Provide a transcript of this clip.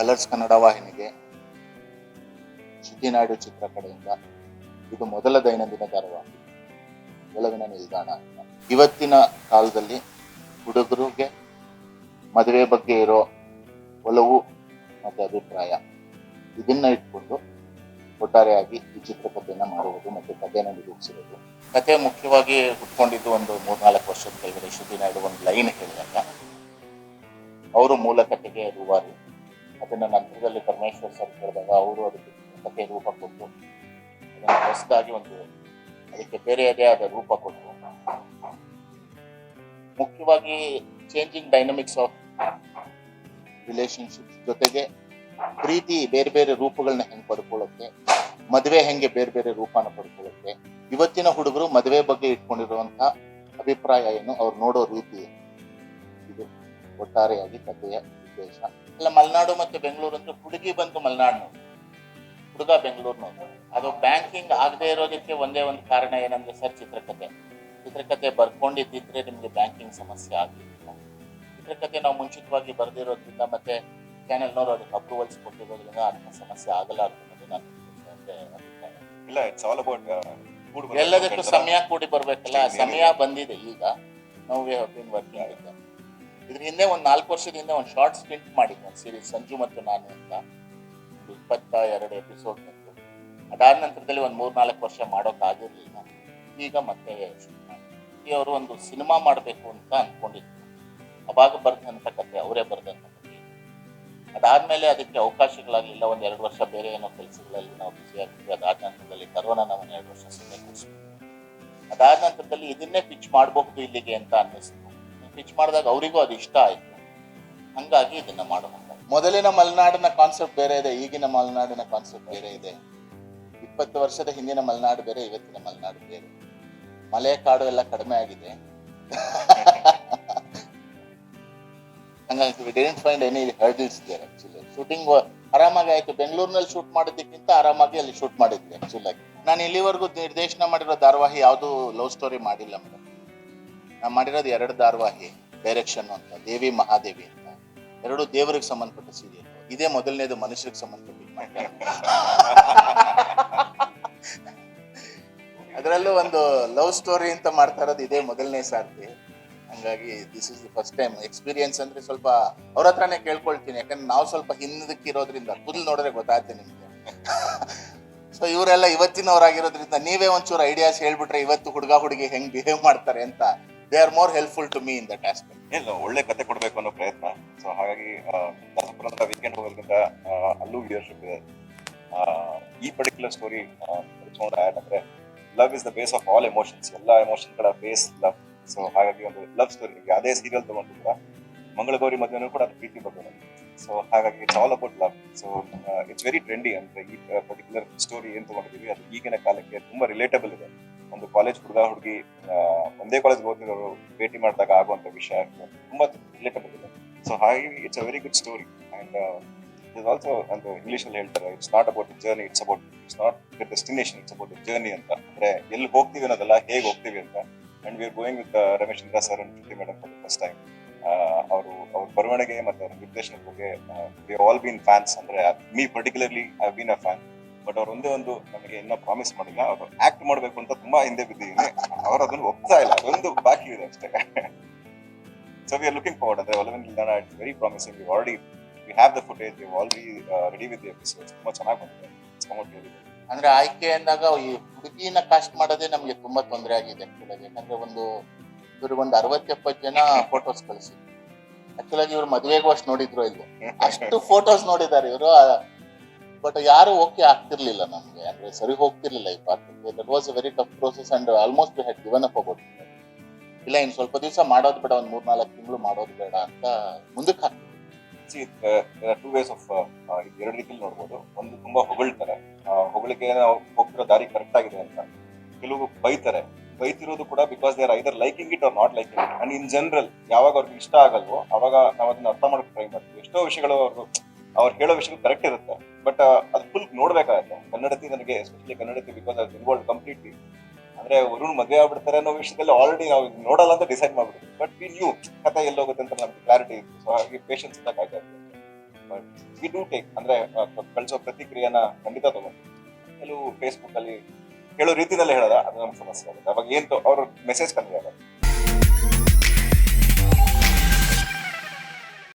Colours Kannada ವಾಹಿನಿಗೆ ಶ್ರುತಿ ನಾಯ್ಡು ಚಿತ್ರ ಕಡೆಯಿಂದ ಇದು ಮೊದಲ ದೈನಂದಿನ ಧಾರಾವಾಹಿ ಒಲವಿನ ನಿಲ್ದಾಣ ಅಂತ. ಇವತ್ತಿನ ಕಾಲದಲ್ಲಿ ಹುಡುಗರಿಗೆ ಮದುವೆ ಬಗ್ಗೆ ಇರೋ ಒಲವು ಮತ್ತೆ ಅಭಿಪ್ರಾಯ ಇದನ್ನ ಇಟ್ಕೊಂಡು ಒಟ್ಟಾರೆಯಾಗಿ ಈ ಚಿತ್ರಕಥೆಯನ್ನ ಮಾಡುವುದು ಮತ್ತೆ ಕಥೆಯನ್ನು ನಿರೂಪಿಸಿರೋದು. ಕಥೆ ಮುಖ್ಯವಾಗಿ ಹುಟ್ಕೊಂಡಿದ್ದು ಒಂದು 3-4 ವರ್ಷದ ಕೆಳಗಡೆ ಶ್ರುತಿ ನಾಯ್ಡು ಒಂದು ಲೈನ್ ಹೇಳಿದಾಗ ಅವರು ಮೂಲ ಕಥೆಗೆ ರೂವಾರಿ, ಅದನ್ನ ನಂತರದಲ್ಲಿ ಪರಮೇಶ್ವರ್ ಸರ್ ಹೇಳಿದಾಗ ಅವರು ಅದಕ್ಕೆ ಕಥೆ ರೂಪ ಕೊಟ್ಟು ಅದನ್ನು ಹೊಸದಾಗಿ ಅದಕ್ಕೆ ಬೇರೆಯದೇ ಆದ ರೂಪ ಕೊಟ್ಟು ಮುಖ್ಯವಾಗಿ ಚೇಂಜಿಂಗ್ ಡೈನಮಿಕ್ಸ್ ಆಫ್ ರಿಲೇಶನ್ಶಿಪ್ ಜೊತೆಗೆ ಪ್ರೀತಿ ಬೇರೆ ಬೇರೆ ರೂಪಗಳನ್ನ ಹೆಂಗೆ ಪಡ್ಕೊಳ್ಳುತ್ತೆ, ಮದುವೆ ಹೆಂಗೆ ಬೇರೆ ಬೇರೆ ರೂಪನ ಪಡ್ಕೊಳ್ಳುತ್ತೆ, ಇವತ್ತಿನ ಹುಡುಗರು ಮದುವೆ ಬಗ್ಗೆ ಇಟ್ಕೊಂಡಿರುವಂತಹ ಅಭಿಪ್ರಾಯ ಏನು, ಅವ್ರು ನೋಡೋ ರೀತಿ, ಇದು ಒಟ್ಟಾರೆಯಾಗಿ ಕಥೆಯ ಉದ್ದೇಶ. ಅಲ್ಲ, ಮಲೆನಾಡು ಮತ್ತೆ ಬೆಂಗಳೂರು ಅಂತ ಹುಡುಗಿ ಬಂದು ಮಲೆನಾಡು, ಹುಡುಗ ಬೆಂಗಳೂರು. ಅದು ಬ್ಯಾಂಕಿಂಗ್ ಆಗದೆ ಇರೋದಕ್ಕೆ ಒಂದೇ ಒಂದು ಕಾರಣ ಏನಂದ್ರೆ ಸರ್ ಚಿತ್ರಕಥೆ ಬರ್ಕೊಂಡಿದ್ದಿದ್ರೆ ನಿಮ್ಗೆ ಬ್ಯಾಂಕಿಂಗ್ ಸಮಸ್ಯೆ ಆಗ್ಲಿಲ್ಲ. ಚಿತ್ರಕಥೆ ನಾವು ಮುಂಚಿತವಾಗಿ ಬರೆದಿರೋದ್ರಿಂದ ಮತ್ತೆ ಚಾನೆಲ್ನವರು ಅದಕ್ಕೆ ಅಪ್ರೂವಲ್ಸ್ ಕೊಟ್ಟಿರೋದ್ರಿಂದ ಅಂತ ಸಮಸ್ಯೆ ಆಗಲಾರ್ದು ಅನ್ನೋದು ನನ್ನ ಅಭಿಪ್ರಾಯ. ಇಲ್ಲ, ಇಟ್ಸ್ ಆಲ್ ಅಬೌಟ್ ಎಲ್ಲದಕ್ಕೂ ಸಮಯ ಕೂಡಿ ಬರ್ಬೇಕಲ್ಲ, ಸಮಯ ಬಂದಿದೆ ಈಗ. ನಾವು we have been working with them. ಇದ್ರ ಹಿಂದೆ ಒಂದು 4 ವರ್ಷದ ಹಿಂದೆ ಒಂದು ಶಾರ್ಟ್ ಸ್ಟಿಂಟ್ ಮಾಡಿದ್ದೆ, ಒಂದು ಸೀರೀಸ್ ಸಂಜು ಮತ್ತು ನಾನು ಅಂತ, 22 ಎಪಿಸೋಡ್ ಬಂತು. ಅದಾದ ನಂತರದಲ್ಲಿ ಒಂದು 3-4 ವರ್ಷ ಮಾಡೋಕ್ಕಾಗಿರ್ಲಿಲ್ಲ. ಈಗ ಮತ್ತೆ ಅವರು ಒಂದು ಸಿನಿಮಾ ಮಾಡಬೇಕು ಅಂತ ಅನ್ಕೊಂಡಿದ್ರು. ಅವಾಗ ಬರ್ದಂತ ಕಥೆ, ಅವರೇ ಬರ್ದಂತ ಕಥೆ. ಅದಾದ್ಮೇಲೆ ಅದಕ್ಕೆ ಅವಕಾಶಗಳಾಗಲಿಲ್ಲ. 1-2 ವರ್ಷ ಬೇರೆ ಏನೋ ಕೆಲಸಗಳಲ್ಲಿ ನಾವು ಬಿಸಿ ಆಗ್ತಿದ್ವಿ. ಅದಾದ ನಂತರದಲ್ಲಿ ಕರೋನಾ ನಮ್ಮನ್ನ 2 ವರ್ಷ ಸುಮ್ಮನೆ ಕೂರಿಸ್ಬಿಟ್ಟು, ಅದಾದ ನಂತರದಲ್ಲಿ ಇದನ್ನೇ ಪಿಚ್ ಮಾಡಬಹುದು ಇಲ್ಲಿಗೆ ಅಂತ ಅನ್ನಿಸ್ತು. ಪಿಚ್ ಮಾಡಿದಾಗ ಅವರಿಗೂ ಅದು ಇಷ್ಟ ಆಯ್ತು. ಹಂಗಾಗಿ ಇದನ್ನ ಮಾಡೋಣ. ಮೊದಲಿನ ಮಲೆನಾಡಿನ ಕಾನ್ಸೆಪ್ಟ್ ಬೇರೆ ಇದೆ, ಈಗಿನ ಮಲೆನಾಡಿನ ಕಾನ್ಸೆಪ್ಟ್ ಬೇರೆ ಇದೆ. 20 ವರ್ಷದ ಹಿಂದಿನ ಮಲೆನಾಡು ಬೇರೆ, ಇವತ್ತಿನ ಮಲೆನಾಡು ಬೇರೆ. ಮಲೆ ಕಾಡು ಎಲ್ಲ ಕಡಿಮೆ ಆಗಿದೆ. ಹಂಗಾಗಿ we didn't find any hurdles there. Actually shooting ಆರಾಮಾಗಿ ಆಯ್ತು. ಬೆಂಗಳೂರಿನಲ್ಲಿ ಶೂಟ್ ಮಾಡೋದಕ್ಕಿಂತ ಆರಾಮಾಗಿ ಅಲ್ಲಿ ಶೂಟ್ ಮಾಡಿದ್ವಿ. ಆಕ್ಚುಲಿ ನಾನು ಇಲ್ಲಿವರೆಗೂ ನಿರ್ದೇಶನ ಮಾಡಿರೋ ಧಾರಾವಾಹಿ ಯಾವುದು ಲವ್ ಸ್ಟೋರಿ ಮಾಡಿಲ್ಲ ಮೇಡಮ್. ನಾನು ಮಾಡಿರೋದು 2 ಧಾರಾವಾಹಿ ಡೈರೆಕ್ಷನ್ ಅಂತ, ದೇವಿ ಮಹಾದೇವಿ ಅಂತ, 2 ದೇವರಿಗೆ ಸಂಬಂಧಪಟ್ಟ ಸೀರಿಯಲ್. ಇದೇ ಮೊದಲನೇದು ಮನುಷ್ಯರಿಗೆ ಸಂಬಂಧಪಟ್ಟ. ಅದರಲ್ಲೂ ಒಂದು ಲವ್ ಸ್ಟೋರಿ ಅಂತ ಮಾಡ್ತಾ ಇರೋದು ಇದೇ ಮೊದಲನೇ ಸಾರ್ತಿ. ಹಂಗಾಗಿ this is the first time experience. ಅಂದ್ರೆ ಸ್ವಲ್ಪ ಅವ್ರ ಹತ್ರನೇ ಕೇಳ್ಕೊಳ್ತೀನಿ, ಯಾಕಂದ್ರೆ ನಾವು ಸ್ವಲ್ಪ ಹಿಂದಕ್ಕಿರೋದ್ರಿಂದ ಕೂದಲು ನೋಡಿದ್ರೆ ಗೊತ್ತಾಗುತ್ತೆ ನಿಮ್ಗೆ. ಸೊ ಇವರೆಲ್ಲ ಇವತ್ತಿನವರಾಗಿರೋದ್ರಿಂದ ನೀವೇ ಒಂಚೂರು ಐಡಿಯಾಸ್ ಹೇಳ್ಬಿಟ್ರೆ ಇವತ್ತು ಹುಡುಗ ಹುಡುಗಿ ಹೆಂಗ್ ಬಿಹೇವ್ ಮಾಡ್ತಾರೆ ಅಂತ, they are more helpful to me in that aspect. ಇಲ್ಲ, ಒಳ್ಳೆ ಕತೆ ಕೊಡ್ಬೇಕು ಅನ್ನೋ ಪ್ರಯತ್ನ. ಸೊ ಹಾಗಾಗಿ ವೀಕೆಂಡ್ ಹೋಗೋದ್ರಿಂದ ಅಲ್ಲೂ ಲೀಡರ್ಶಿಪ್ ಇದೆ. ಈ ಪರ್ಟಿಕ್ಯುಲರ್ ಸ್ಟೋರಿ ಅಂದ್ರೆ love is the base of all emotions. ಎಲ್ಲ ಎಮೋಷನ್ಗಳ ಬೇಸ್ ಲವ್. ಸೊ ಹಾಗಾಗಿ ಒಂದು ಲವ್ ಸ್ಟೋರಿ, ಯಾವುದೇ ಸೀರಿಯಲ್ ತಗೊಂಡು ಕೂಡ ಮಂಗಳಗೌರಿ ಮದುವೆನೂ ಕೂಡ ಅದು ಪ್ರೀತಿ ಬಗ್ಗೆ. ಸೊ ಹಾಗಾಗಿ it's all about love. So it's very trendy. ಅಂದ್ರೆ ಈ ಪರ್ಟಿಕ್ಯುಲರ್ ಸ್ಟೋರಿ ಏನ್ ತಗೊಂಡಿದೀವಿ ಅದು ಈಗಿನ ಕಾಲಕ್ಕೆ ತುಂಬಾ ರಿಲೇಟಬಲ್ ಇದೆ. ಒಂದು ಕಾಲೇಜ್ ಹುಡುಗಿ ಒಂದೇ ಕಾಲೇಜ್ ಓದಿದವರು ಭೇಟಿ ಮಾಡಿದಾಗ ಆಗುವಂತ ವಿಷಯ ತುಂಬಾ ರಿಲೇಟಬಲ್ ಇದೆ. ಸೊ ಹಾಗಾಗಿ it's a very good story. And it also ಒಂದು ಇಂಗ್ಲಿಷ್ ಅಲ್ಲಿ ಹೇಳ್ತಾರೆ, it's not about journey, it's not the destination, it's about journey ಅಂತ. ಅಂದ್ರೆ ಎಲ್ಲಿ ಹೋಗ್ತೀವಿ ಅನ್ನೋದಲ್ಲ, ಹೇಗೆ ಹೋಗ್ತೀವಿ ಅಂತ. And we are going with Ramesh Indra sir and Shruti madam for the first time. ಅವ್ರ ಬರವಣಿಗೆ ಮತ್ತೆ ಅವ್ರ ನಿರ್ದೇಶನದ ಬಗ್ಗೆ ವಿ ಆಲ್ ಬೀನ್ ಫ್ಯಾನ್ಸ್. ಅಂದ್ರೆ me particularly I been a fan. But ಅವ್ರು ಒಂದೇ ಒಂದು ನಮಗೆ ಇನ್ನೂ ಪ್ರಾಮಿಸ್ ಮಾಡಿಲ್ಲ, ಅವರು ಆಕ್ಟ್ ಮಾಡ್ಬೇಕು ಅಂತ ತುಂಬಾ ಹಿಂದೆ ಬಿದ್ದಿದ್ದೀನಿ. ಅವ್ರು ಅದನ್ನು ಒಪ್ತಾ ಇಲ್ಲ, ಅದೊಂದು ಬಾಕಿ ಇದೆ ಅಷ್ಟೇ. So we are looking forward. ಅಂದ್ರೆ ಒಲವಿನ ನಿಲ್ದಾಣ it's very promising. We have the footage, we already ready with the episodes. ತುಂಬಾ ಚೆನ್ನಾಗಿ ಬಂದಿದೆ. ಅಂದ್ರೆ ಆಯ್ಕೆ ಅಂದಾಗ ಈ ಹುಡುಗಿನ ಕಾಸ್ಟ್ ಮಾಡೋದೇ ನಮ್ಗೆ ತುಂಬಾ ತೊಂದರೆ ಆಗಿದೆ ಆಕ್ಚುಲಾಗಿ. ಯಾಕಂದ್ರೆ ಇವ್ರಿಗೆ ಒಂದು 60-70 ಜನ ಫೋಟೋಸ್ ಕಳಿಸಿ. ಆಕ್ಚುಲಾಗಿ ಇವ್ರು ಮದುವೆಗೂ ಅಷ್ಟು ನೋಡಿದ್ರು ಇಲ್ವೋ, ಅಷ್ಟು ಫೋಟೋಸ್ ನೋಡಿದ್ದಾರೆ ಇವರು. ಬಟ್ ಯಾರು ಓಕೆ ಆಗ್ತಿರ್ಲಿಲ್ಲ ನಮ್ಗೆ, ಅಂದ್ರೆ ಸರಿ ಹೋಗ್ತಿರ್ಲಿಲ್ಲ ಈ ಪಾರ್ಟಿಗೆ. That was a very tough process and almost we had given up about it. ಇಲ್ಲ, ಇನ್ನು ಸ್ವಲ್ಪ ದಿವಸ ಮಾಡೋದು ಬೇಡ, ಒಂದು 3-4 ತಿಂಗಳು ಮಾಡೋದು ಬೇಡ ಅಂತ ಮುಂದಕ್ಕೆ ಹಾಕ್ತೀವಿ. ಟೂ ವೇಸ್ ಆಫ್ 2 ರೀತಿಯಲ್ಲಿ ನೋಡ್ಬೋದು. ಒಂದು ತುಂಬಾ ಹೊಗಳ್ತಾರೆ, ಹೊಗಳಿಕೆ ಹೋಗ್ತಿರೋ ದಾರಿ ಕರೆಕ್ಟ್ ಆಗಿದೆ ಅಂತ. ಕೆಲವು ಬೈತಿರೋದು ಕೂಡ because they are either liking it or not liking it. And in general ಯಾವಾಗ ಅವ್ರಿಗೆ ಇಷ್ಟ ಆಗಲ್ವೋ ಅವಾಗ ನಾವು ಅದನ್ನ ಅರ್ಥ ಮಾಡಕ್ಕೆ ಟ್ರೈ ಮಾಡ್ತೀವಿ. ಎಷ್ಟೋ ವಿಷಯಗಳು ಅವ್ರು ಹೇಳೋ ವಿಷಯಗಳು ಕರೆಕ್ಟ್ ಇರುತ್ತೆ, ಬಟ್ ಅದು ಫುಲ್ ನೋಡ್ಬೇಕಾಗತ್ತೆ. ಕನ್ನಡತಿ ನನಗೆ especially Kannadathi because I involve completely. ಅಂದ್ರೆ ವರುಣ್ ಮದುವೆ ಆಗ್ಬಿಡ್ತಾರೆ ಅನ್ನೋ ವಿಷಯದಲ್ಲಿ ಆಲ್ರೆಡಿ ನಾವು ನೋಡಲ್ಲ ಅಂತ ಡಿಸೈಡ್ ಮಾಡ್ಬಿಡ್ತೀವಿ. ಬಟ್ ವಿ ನ್ಯೂ ಕಥೆ ಎಲ್ಲೋಗುತ್ತೆ ಅಂತ ನಮ್ಗೆ ಕ್ಲಾರಿಟಿ ಇತ್ತು. ಸೊ ಹಾಗೆ ಪೇಷನ್ಸ್ ಇದ್ದಕ್ಕಾಗುತ್ತೆ. ವಿ ಡೂ ಟೇಕ್ ಅಂದ್ರೆ ಕಳಿಸೋ ಪ್ರತಿಕ್ರಿಯೆನ ಖಂಡಿತ ತಗೊಂಡು ಕೆಲವು ಫೇಸ್ಬುಕ್ ಅಲ್ಲಿ ಹೇಳೋ ರೀತಿನಲ್ಲೇ ಹೇಳೋದ ಅದು ನಮ್ಗೆ ಸಮಸ್ಯೆ ಆಗುತ್ತೆ. ಅವಾಗ ಏನು ಅವ್ರ ಮೆಸೇಜ್ ಕನ್ವೆ ಆಗುತ್ತೆ.